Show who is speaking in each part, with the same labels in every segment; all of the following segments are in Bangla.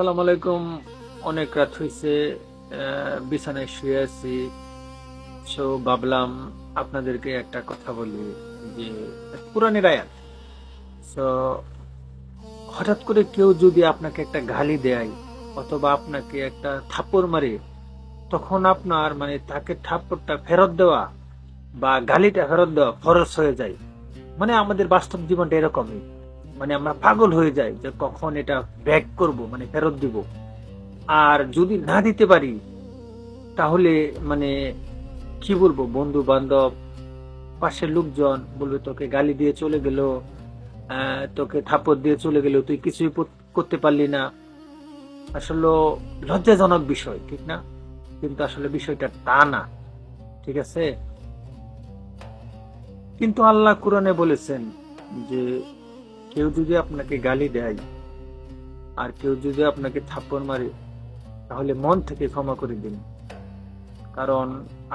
Speaker 1: আসসালামু আলাইকুম। অনেক রাত হয়েছে, বিছানায় শুয়ে আছি। সো ভাবলাম আপনাদেরকে একটা কথা বলি যে কোরআনের আয়াত। সো হঠাৎ করে কেউ যদি আপনাকে একটা গালি দেয় অথবা আপনাকে একটা থাপ্পড় মারে, তখন আপনার মানে তাকে থাপ্পড়টা ফেরত দেওয়া বা গালিটা ফেরত দেওয়া ফরজ হয়ে যায়। মানে আমাদের বাস্তব জীবনটা এরকমই। মানে আমরা পাগল হয়ে যাই যে কখন এটা ব্যাক করব, মানে ফেরত দিব। আর যদি না দিতে পারি তাহলে মানে কি বলবো, বন্ধু বান্ধব, পাশের লোকজন বলবে তোকে গালি দিয়ে চলে গেল, তোকে থাপ্পড় দিয়ে চলে গেল, তুই কিছুই করতে পারলি না। আসলে লজ্জাজনক বিষয়, ঠিক না? কিন্তু আসলে বিষয়টা তা না, ঠিক আছে? কিন্তু আল্লাহ কোরআনে বলেছেন যে কেউ যদি আপনাকে গালি দেয় আর কেউ যদি আপনাকে থাপ্পড় মারে, তাহলে মন থেকে ক্ষমা করে দিন। কারণ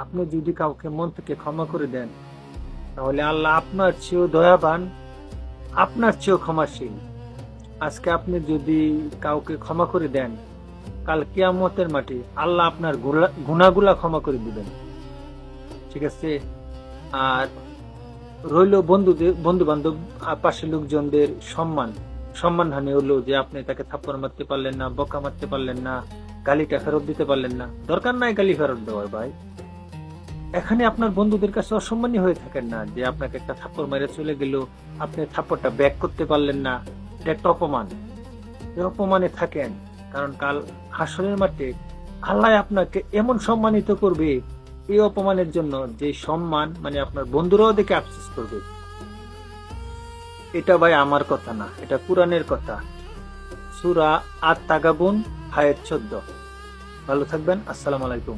Speaker 1: আপনি যদি কাউকে মন থেকে ক্ষমা করে দেন, তাহলে আল্লাহ আপনার চেয়েও দয়াবান, আপনার চেয়েও ক্ষমাশীল। আজকে আপনি যদি কাউকে ক্ষমা করে দেন, কাল কিয়ামতের মাঠে আল্লাহ আপনার গুনাহগুলা ক্ষমা করে দিবেন, ঠিক আছে? আর রইল বন্ধুদের, বন্ধু বান্ধব, পাশের লোকজনদের সম্মানহানি হলো যে আপনি তাকে থাপ্পড় মারতে পারলেন না, বকা মারতে পারলেন না, গালিটা ফেরত দিতে পারলেন না। দরকার নাই গালি ফেরত দেওয়ার ভাই। এখানে আপনার বন্ধুদের কাছে অসম্মানী হয়ে থাকেন না যে আপনাকে একটা থাপ্পড় মেরে চলে গেল, আপনি থাপ্পড়টা ব্যাক করতে পারলেন না। এটা একটা অপমান। এই অপমানে থাকেন, কারণ কাল হাসরের মাঠে আল্লাহ আপনাকে এমন সম্মানিত করবে এই অপমানের জন্য, যে সম্মান মানে আপনার বন্ধুরাও দেখে আফসোস করবে। এটা ভাই আমার কথা না, এটা কোরআনের কথা। সূরা আত-তাগাবুন আয়াত 14। ভালো থাকবেন। আসসালামু আলাইকুম।